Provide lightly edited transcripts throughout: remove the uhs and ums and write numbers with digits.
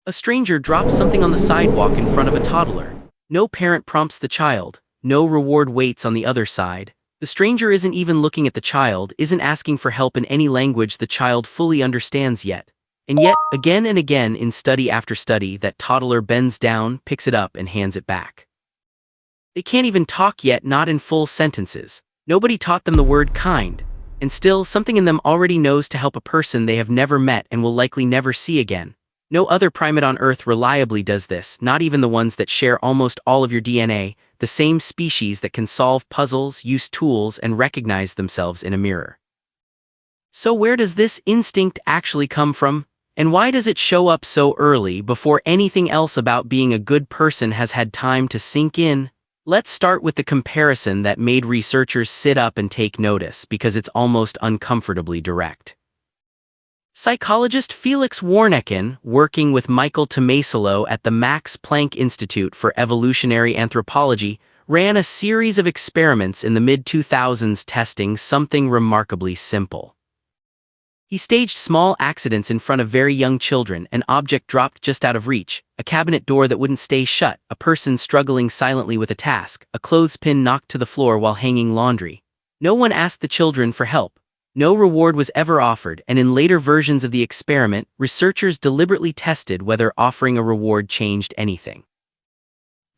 A stranger drops something on the sidewalk in front of a toddler. No parent prompts the child, no reward waits on the other side. The stranger isn't even looking at the child, isn't asking for help in any language the child fully understands yet. And yet, again and again in study after study, that toddler bends down, picks it up, and hands it back. They can't even talk yet, not in full sentences. Nobody taught them the word kind. And still, something in them already knows to help a person they have never met and will likely never see again. No other primate on Earth reliably does this, not even the ones that share almost all of your DNA, the same species that can solve puzzles, use tools, and recognize themselves in a mirror. So where does this instinct actually come from? And why does it show up so early, before anything else about being a good person has had time to sink in? Let's start with the comparison that made researchers sit up and take notice, because it's almost uncomfortably direct. Psychologist Felix Warneken, working with Michael Tomasolo at the Max Planck Institute for Evolutionary Anthropology, ran a series of experiments in the mid-2000s testing something remarkably simple. He staged small accidents in front of very young children: an object dropped just out of reach, a cabinet door that wouldn't stay shut, a person struggling silently with a task, a clothespin knocked to the floor while hanging laundry. No one asked the children for help. No reward was ever offered, and in later versions of the experiment, researchers deliberately tested whether offering a reward changed anything.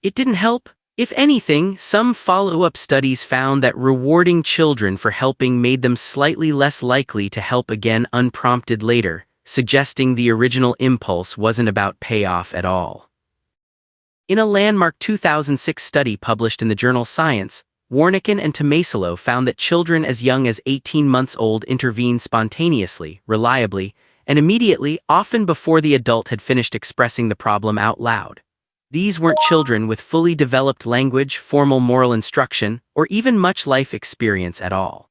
It didn't help. If anything, some follow-up studies found that rewarding children for helping made them slightly less likely to help again unprompted later, suggesting the original impulse wasn't about payoff at all. In a landmark 2006 study published in the journal Science, Warneken and Tomasolo found that children as young as 18 months old intervened spontaneously, reliably, and immediately, often before the adult had finished expressing the problem out loud. These weren't children with fully developed language, formal moral instruction, or even much life experience at all.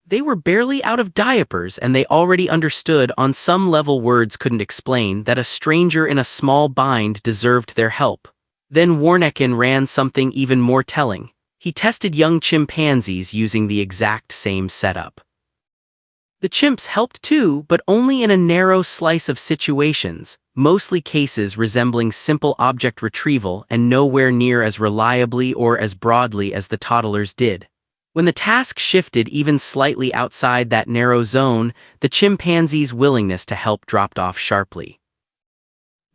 They were barely out of diapers, and they already understood on some level words couldn't explain that a stranger in a small bind deserved their help. Then Warneken ran something even more telling. He tested young chimpanzees using the exact same setup. The chimps helped too, but only in a narrow slice of situations, mostly cases resembling simple object retrieval and nowhere near as reliably or as broadly as the toddlers did. When the task shifted even slightly outside that narrow zone, the chimpanzees' willingness to help dropped off sharply.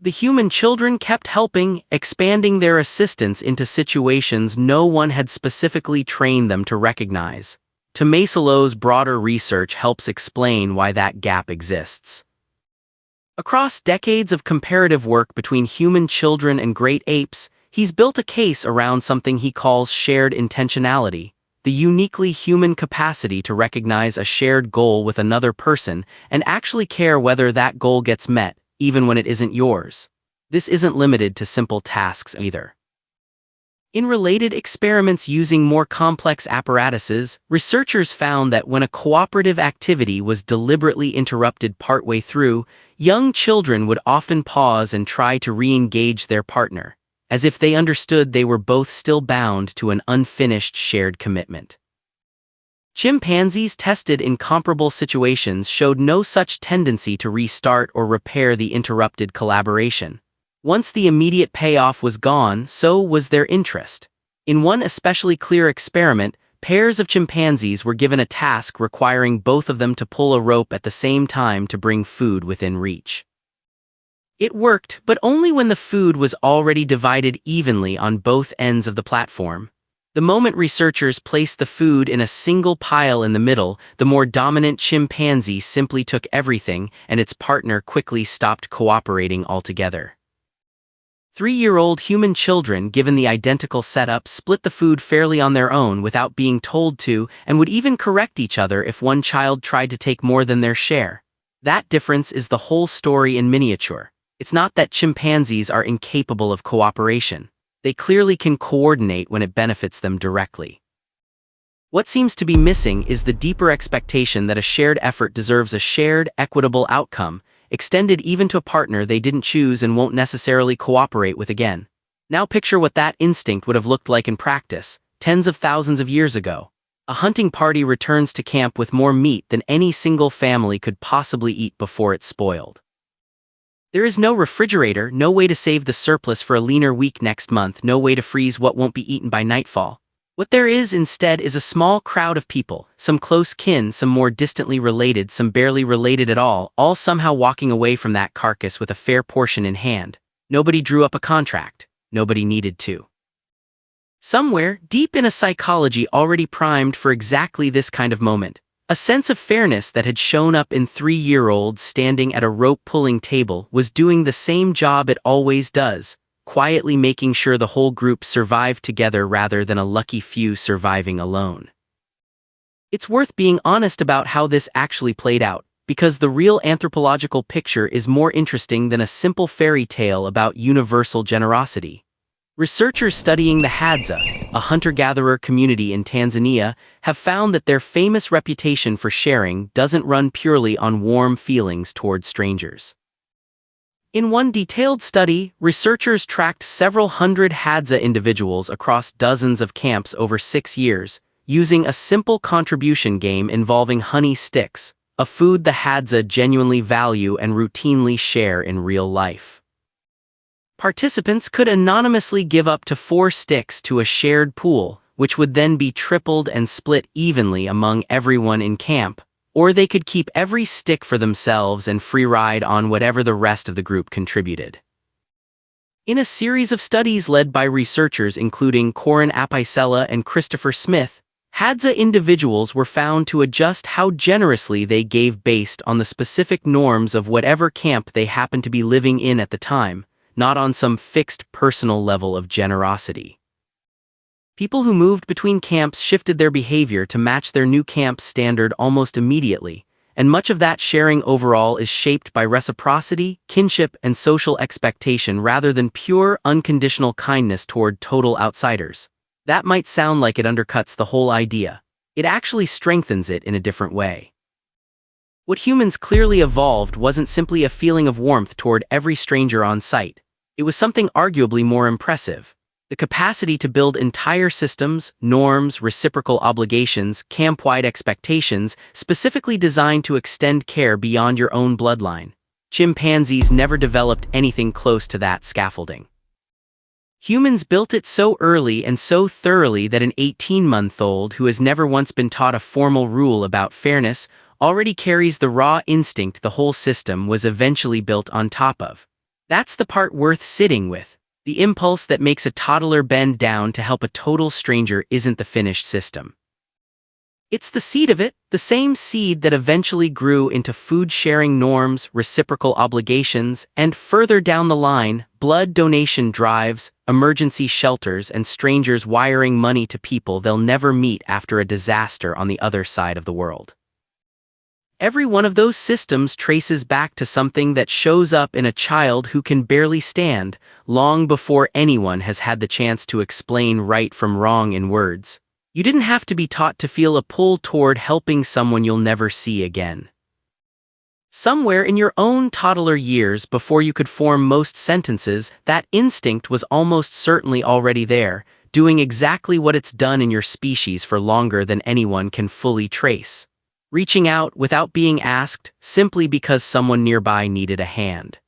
The human children kept helping, expanding their assistance into situations no one had specifically trained them to recognize. Tomasolo's broader research helps explain why that gap exists. Across decades of comparative work between human children and great apes, he's built a case around something he calls shared intentionality, the uniquely human capacity to recognize a shared goal with another person and actually care whether that goal gets met, even when it isn't yours. This isn't limited to simple tasks either. In related experiments using more complex apparatuses, researchers found that when a cooperative activity was deliberately interrupted partway through, young children would often pause and try to re-engage their partner, as if they understood they were both still bound to an unfinished shared commitment. Chimpanzees tested in comparable situations showed no such tendency to restart or repair the interrupted collaboration. Once the immediate payoff was gone, so was their interest. In one especially clear experiment, pairs of chimpanzees were given a task requiring both of them to pull a rope at the same time to bring food within reach. It worked, but only when the food was already divided evenly on both ends of the platform. The moment researchers placed the food in a single pile in the middle, the more dominant chimpanzee simply took everything, and its partner quickly stopped cooperating altogether. 3-year-old human children, given the identical setup, split the food fairly on their own without being told to, and would even correct each other if one child tried to take more than their share. That difference is the whole story in miniature. It's not that chimpanzees are incapable of cooperation. They clearly can coordinate when it benefits them directly. What seems to be missing is the deeper expectation that a shared effort deserves a shared, equitable outcome, extended even to a partner they didn't choose and won't necessarily cooperate with again. Now picture what that instinct would have looked like in practice, tens of thousands of years ago. A hunting party returns to camp with more meat than any single family could possibly eat before it spoiled. There is no refrigerator, no way to save the surplus for a leaner week next month, no way to freeze what won't be eaten by nightfall. What there is instead is a small crowd of people, some close kin, some more distantly related, some barely related at all somehow walking away from that carcass with a fair portion in hand. Nobody drew up a contract. Nobody needed to. Somewhere, deep in a psychology already primed for exactly this kind of moment, a sense of fairness that had shown up in 3-year-olds standing at a rope-pulling table was doing the same job it always does, quietly making sure the whole group survived together rather than a lucky few surviving alone. It's worth being honest about how this actually played out, because the real anthropological picture is more interesting than a simple fairy tale about universal generosity. Researchers studying the Hadza, a hunter-gatherer community in Tanzania, have found that their famous reputation for sharing doesn't run purely on warm feelings toward strangers. In one detailed study, researchers tracked several hundred Hadza individuals across dozens of camps over 6 years, using a simple contribution game involving honey sticks, a food the Hadza genuinely value and routinely share in real life. Participants could anonymously give up to 4 sticks to a shared pool, which would then be tripled and split evenly among everyone in camp, or they could keep every stick for themselves and free ride on whatever the rest of the group contributed. In a series of studies led by researchers including Corin Apicella and Christopher Smith, Hadza individuals were found to adjust how generously they gave based on the specific norms of whatever camp they happened to be living in at the time, not on some fixed personal level of generosity. People who moved between camps shifted their behavior to match their new camp's standard almost immediately, and much of that sharing overall is shaped by reciprocity, kinship, and social expectation rather than pure, unconditional kindness toward total outsiders. That might sound like it undercuts the whole idea. It actually strengthens it in a different way. What humans clearly evolved wasn't simply a feeling of warmth toward every stranger on sight. It was something arguably more impressive: the capacity to build entire systems, norms, reciprocal obligations, camp-wide expectations, specifically designed to extend care beyond your own bloodline. Chimpanzees never developed anything close to that scaffolding. Humans built it so early and so thoroughly that an 18-month-old who has never once been taught a formal rule about fairness already carries the raw instinct the whole system was eventually built on top of. That's the part worth sitting with. The impulse that makes a toddler bend down to help a total stranger isn't the finished system. It's the seed of it, the same seed that eventually grew into food-sharing norms, reciprocal obligations, and further down the line, blood donation drives, emergency shelters, and strangers wiring money to people they'll never meet after a disaster on the other side of the world. Every one of those systems traces back to something that shows up in a child who can barely stand, long before anyone has had the chance to explain right from wrong in words. You didn't have to be taught to feel a pull toward helping someone you'll never see again. Somewhere in your own toddler years before you could form most sentences, that instinct was almost certainly already there, doing exactly what it's done in your species for longer than anyone can fully trace. Reaching out without being asked, simply because someone nearby needed a hand.